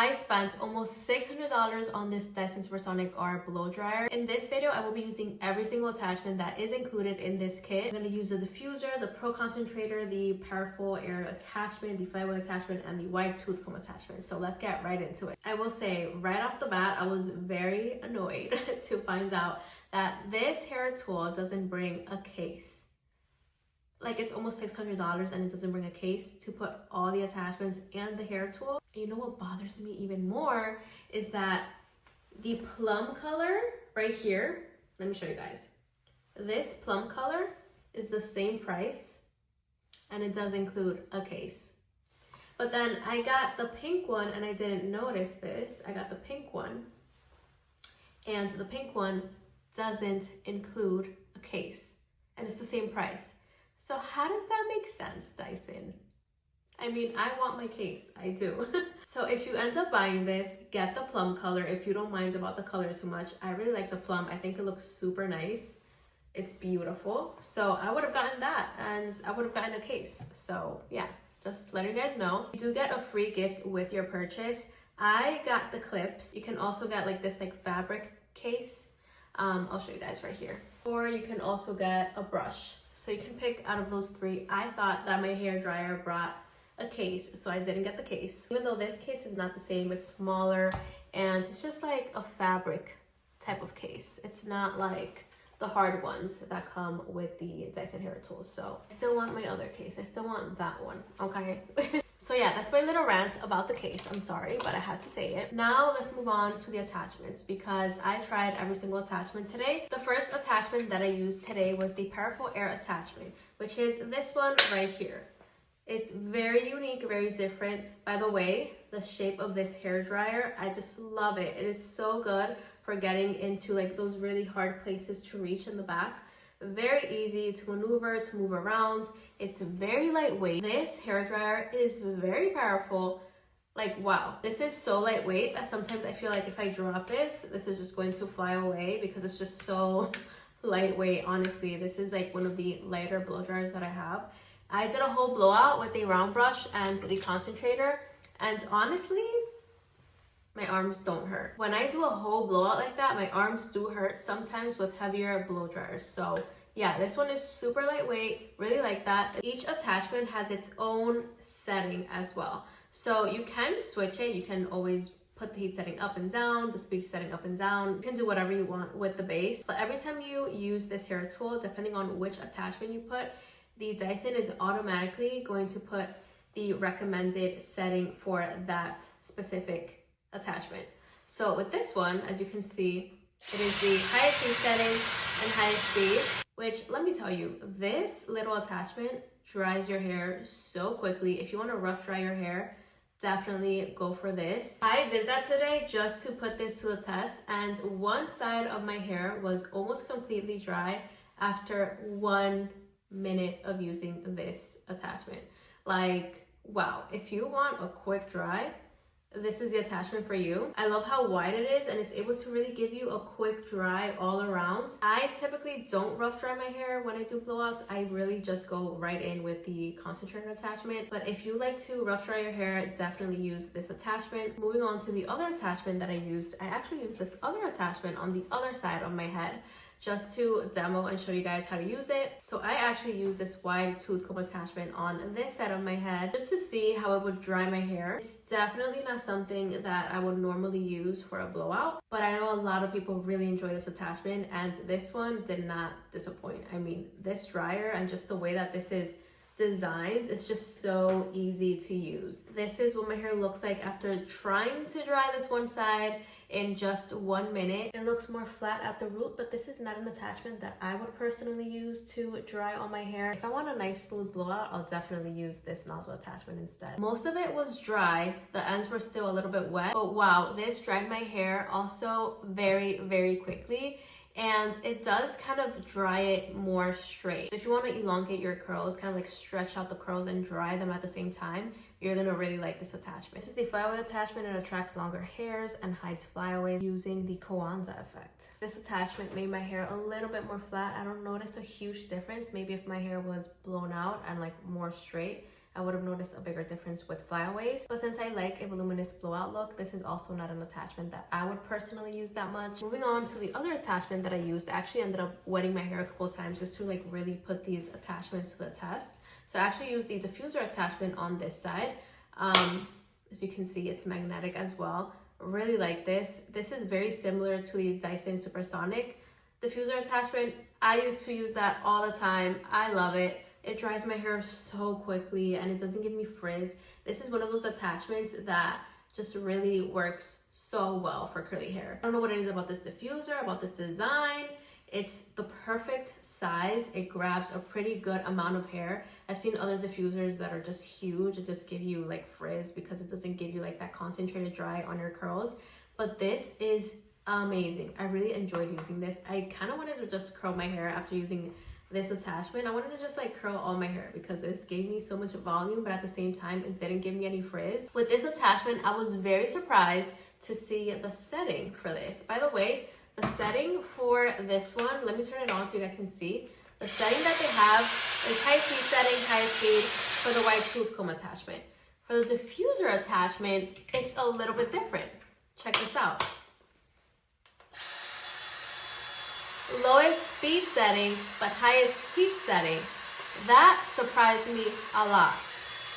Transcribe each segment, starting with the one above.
I spent almost $600 on this Dyson SuperSonic R blow dryer. In this video, I will be using every single attachment that is included in this kit. I'm going to use the diffuser, the pro concentrator, the powerful air attachment, the Flyaway attachment, and the wide tooth comb attachment. So let's get right into it. I will say right off the bat, I was very annoyed to find out that this hair tool doesn't bring a case. Like, it's almost $600 and it doesn't bring a case to put all the attachments and the hair tool. And you know what bothers me even more is that the plum color right here, let me show you guys. This plum color is the same price and it does include a case. But then I got the pink one and I didn't notice this. I got the pink one and the pink one doesn't include a case and it's the same price. So how does that make sense, Dyson? I mean, I want my case, I do. So if you end up buying this, get the plum color if you don't mind about the color too much. I really like the plum. I think it looks super nice. It's beautiful. So I would have gotten that and I would have gotten a case. So yeah, just letting you guys know. You do get a free gift with your purchase. I got the clips. You can also get like this fabric case. I'll show you guys right here. Or you can also get a brush. So you can pick out of those three. I thought that my hair dryer brought a case, so I didn't get the case. Even though this case is not the same, it's smaller and it's just like a fabric type of case. It's not like the hard ones that come with the Dyson hair tools. So I still want my other case. I still want that one, okay? So yeah, that's my little rant about the case. I'm sorry, but I had to say it. Now let's move on to the attachments because I tried every single attachment today. The first attachment that I used today was the powerful air attachment, which is this one right here. It's very unique, very different. By the way, the shape of this hair dryer, I just love it. It is so good for getting into like those really hard places to reach in the back. Very easy to maneuver, to move around. It's very lightweight. This hair dryer is very powerful. Like, wow, this is so lightweight that sometimes I feel like if I drop this is just going to fly away because it's just so lightweight. Honestly, this is like one of the lighter blow dryers that I have. I did a whole blowout with a round brush and the concentrator, and honestly, my arms don't hurt. When I do a whole blowout like that, my arms do hurt sometimes with heavier blow dryers. So yeah, this one is super lightweight, really like that. Each attachment has its own setting as well. So you can switch it. You can always put the heat setting up and down, the speed setting up and down. You can do whatever you want with the base. But every time you use this hair tool, depending on which attachment you put, the Dyson is automatically going to put the recommended setting for that specific attachment. So with this one, as you can see, it is the highest heat setting and highest speed, which let me tell you, this little attachment dries your hair so quickly. If you want to rough dry your hair, definitely go for this. I did that today just to put this to the test, and one side of my hair was almost completely dry after 1 minute of using this attachment. Like, wow, if you want a quick dry, this is the attachment for you. I love how wide it is and it's able to really give you a quick dry all around. I typically don't rough dry my hair when I do blowouts. I really just go right in with the concentrator attachment. But if you like to rough dry your hair, definitely use this attachment. Moving on to the other attachment that I used, I actually used this other attachment on the other side of my head just to demo and show you guys how to use it. So I actually use this wide tooth comb attachment on this side of my head just to see how it would dry my hair. It's definitely not something that I would normally use for a blowout, but I know a lot of people really enjoy this attachment and this one did not disappoint. I mean, this dryer and just the way that this is designed, it's just so easy to use. This is what my hair looks like after trying to dry this one side in just 1 minute. It looks more flat at the root, but this is not an attachment that I would personally use to dry all my hair. If I want a nice smooth blowout, I'll definitely use this nozzle attachment instead. Most of it was dry. The ends were still a little bit wet, but wow, this dried my hair also very, very quickly. And it does kind of dry it more straight. So if you want to elongate your curls, kind of like stretch out the curls and dry them at the same time, you're going to really like this attachment. This is the Flyaway attachment. It attracts longer hairs and hides flyaways using the Kwanzaa effect. This attachment made my hair a little bit more flat. I don't notice a huge difference. Maybe if my hair was blown out and like more straight, I would have noticed a bigger difference with Flyaways. But since I like a voluminous blowout look, this is also not an attachment that I would personally use that much. Moving on to the other attachment that I used, I actually ended up wetting my hair a couple of times just to like really put these attachments to the test. So I actually used the diffuser attachment on this side. As you can see, it's magnetic as well. Really like this. This is very similar to the Dyson SuperSonic diffuser attachment. I used to use that all the time. I love it. It dries my hair so quickly and it doesn't give me frizz. This is one of those attachments that just really works so well for curly hair. I don't know what it is about this diffuser, about this design. It's the perfect size. It grabs a pretty good amount of hair. I've seen other diffusers that are just huge and just give you like frizz because it doesn't give you like that concentrated dry on your curls. But this is amazing. I really enjoyed using this. I kind of wanted to just curl my hair after using this attachment. I wanted to just like curl all my hair because this gave me so much volume, but at the same time it didn't give me any frizz. With this attachment, I was very surprised to see the setting for this. By the way, the setting for this one, let me turn it on so you guys can see. The setting that they have is high speed setting, high speed for the white tooth comb attachment. For the diffuser attachment, it's a little bit different. Check this out. Lowest speed setting, but highest heat setting. That surprised me a lot.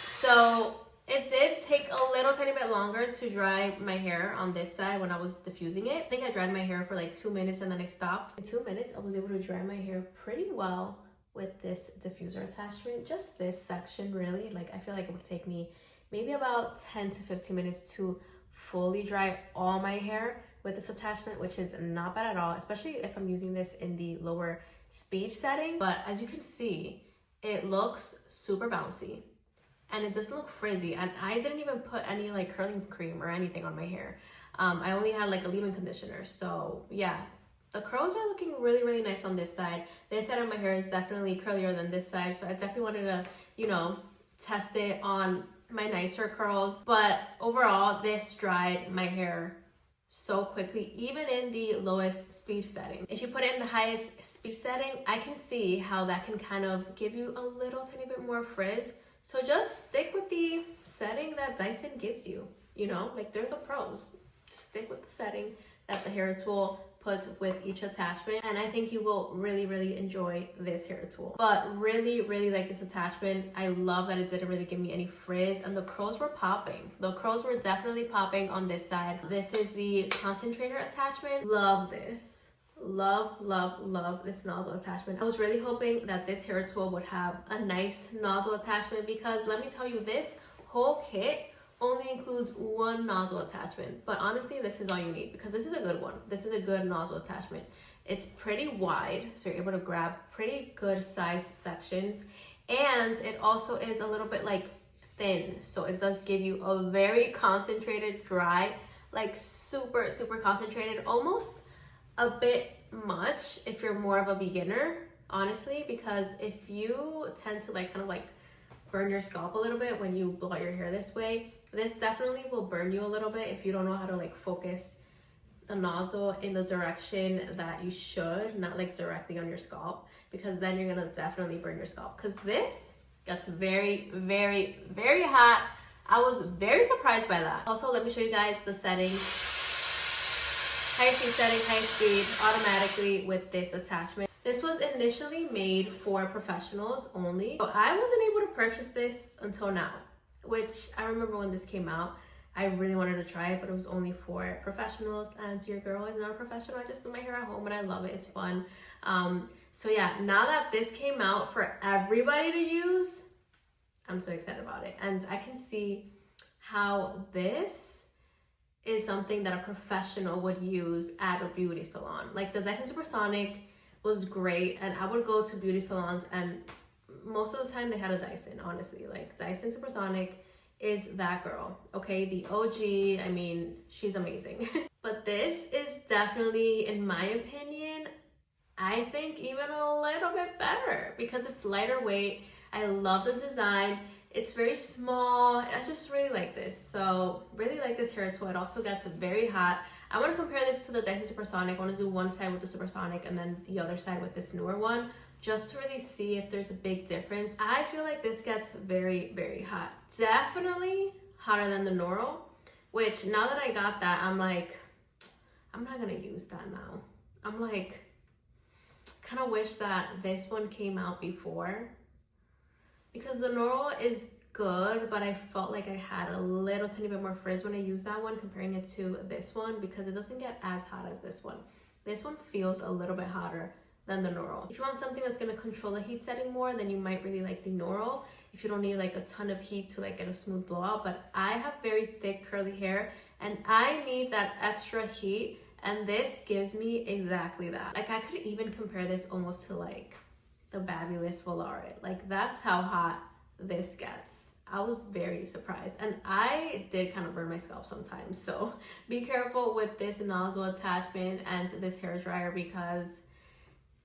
So it did take a little tiny bit longer to dry my hair on this side when I was diffusing it. I think I dried my hair for like 2 minutes and then it stopped. In 2 minutes, I was able to dry my hair pretty well with this diffuser attachment. Just this section really. Like I feel like it would take me maybe about 10 to 15 minutes to fully dry all my hair with this attachment, which is not bad at all, especially if I'm using this in the lower speed setting. But as you can see, it looks super bouncy and it doesn't look frizzy. And I didn't even put any like curling cream or anything on my hair. I only had like a leave-in conditioner. So yeah, the curls are looking really, really nice on this side. This side of my hair is definitely curlier than this side. So I definitely wanted to, you know, test it on my nicer curls. But overall, this dried my hair so quickly, even in the lowest speed setting. If you put it in the highest speed setting, I can see how that can kind of give you a little tiny bit more frizz. So just stick with the setting that Dyson gives you, you know, like they're the pros. Just stick with the setting that the hair tool puts with each attachment, and I think you will really, really enjoy this hair tool. But really, really like this attachment. I love that it didn't really give me any frizz, and the curls were popping. The curls were definitely popping on this side. This is the Concentrator attachment. Love this. Love, love, love this nozzle attachment. I was really hoping that this hair tool would have a nice nozzle attachment because let me tell you, this whole kit only includes one nozzle attachment, but honestly this is all you need because this is a good one. This is a good nozzle attachment. It's pretty wide, so you're able to grab pretty good sized sections, and it also is a little bit like thin, so it does give you a very concentrated dry, like super concentrated, almost a bit much if you're more of a beginner, honestly, because if you tend to like kind of like burn your scalp a little bit when you blow out your hair this way, this definitely will burn you a little bit if you don't know how to like focus the nozzle in the direction that you should, not like directly on your scalp, because then you're gonna definitely burn your scalp, because this gets very, very, very hot. I was very surprised by that. Also, let me show you guys the settings. High speed setting, high speed automatically with this attachment. This was initially made for professionals only, so I wasn't able to purchase this until now, which I remember when this came out, I really wanted to try it, but it was only for professionals, and your girl is not a professional. I just do my hair at home and I love it. It's fun. So yeah, now that this came out for everybody to use, I'm so excited about it. And I can see how this is something that a professional would use at a beauty salon. Like the Dyson SuperSonic was great, and I would go to beauty salons and most of the time they had a Dyson, honestly. Like Dyson SuperSonic is that girl, okay? The OG, I mean, she's amazing. But this is definitely, in my opinion, I think even a little bit better because it's lighter weight. I love the design. It's very small. I just really like this. So really like this hair tool. It also gets very hot. I want to compare this to the Dyson SuperSonic. I want to do one side with the SuperSonic and then the other side with this newer one, just to really see if there's a big difference. I feel like this gets very, very hot. Definitely hotter than the Noro, which now that I got that, I'm like, I'm not gonna use that now. I'm like, kind of wish that this one came out before, because the Noro is good, but I felt like I had a little tiny bit more frizz when I used that one, comparing it to this one, because it doesn't get as hot as this one. This one feels a little bit hotter than the Noro. If you want something that's gonna control the heat setting more, then you might really like the Noro if you don't need like a ton of heat to like get a smooth blowout. But I have very thick curly hair and I need that extra heat, and this gives me exactly that. Like I could even compare this almost to like the Babulous Volare. Like that's how hot this gets. I was very surprised, and I did kind of burn my scalp sometimes, so be careful with this nozzle attachment and this hair dryer, because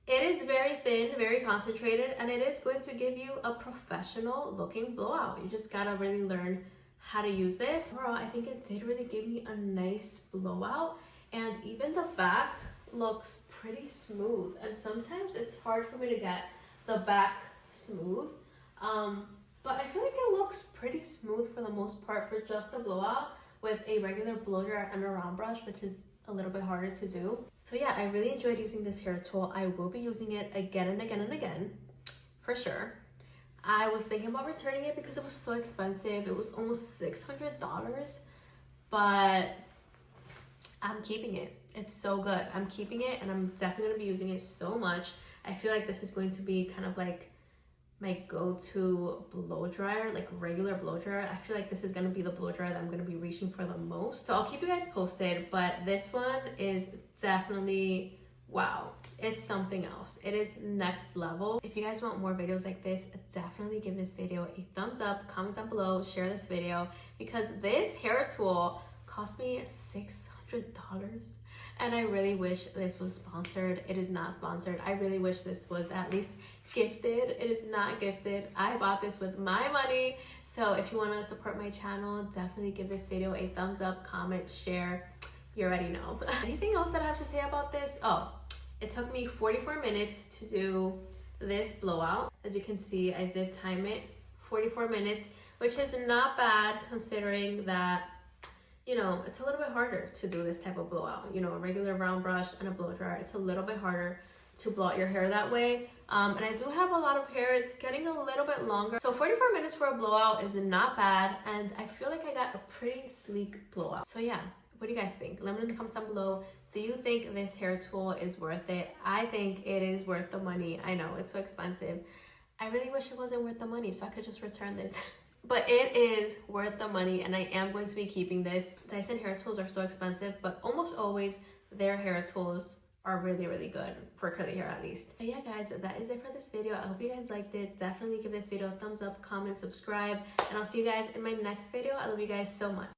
it is very thin, very concentrated, and it is going to give you a professional looking blowout. You just gotta really learn how to use this. Overall, I think it did really give me a nice blowout, and even the back looks pretty smooth, and sometimes it's hard for me to get the back smooth. But I feel like it looks pretty smooth for the most part for just a blowout with a regular blow dryer and a round brush, which is a little bit harder to do. So yeah, I really enjoyed using this hair tool. I will be using it again and again and again, for sure. I was thinking about returning it because it was so expensive. It was almost $600, but I'm keeping it. It's so good. I'm keeping it, and I'm definitely gonna be using it so much. I feel like this is going to be kind of like my go-to blow dryer, like regular blow dryer. I feel like this is gonna be the blow dryer that I'm gonna be reaching for the most. So I'll keep you guys posted, but this one is definitely, wow, it's something else. It is next level. If you guys want more videos like this, definitely give this video a thumbs up, comment down below, share this video, because this hair tool cost me $600. And I really wish this was sponsored. It is not sponsored. I really wish this was at least gifted. It is not gifted. I bought this with my money. So if you want to support my channel, definitely give this video a thumbs up, comment, share. You already know. Anything else that I have to say about this? Oh, it took me 44 minutes to do this blowout. As you can see, I did time it 44 minutes, which is not bad considering that, you know, it's a little bit harder to do this type of blowout. You know, a regular round brush and a blow dryer, it's a little bit harder to blow out your hair that way. And I do have a lot of hair. It's getting a little bit longer. So 44 minutes for a blowout is not bad. And I feel like I got a pretty sleek blowout. So yeah, what do you guys think? Let me know in the comments down below. Do you think this hair tool is worth it? I think it is worth the money. I know it's so expensive. I really wish it wasn't worth the money so I could just return this. But it is worth the money, and I am going to be keeping this. Dyson hair tools are so expensive, but almost always their hair tools are really, really good for curly hair at least. But yeah guys, that is it for this video. I hope you guys liked it. Definitely give this video a thumbs up, comment, subscribe, and I'll see you guys in my next video. I love you guys so much.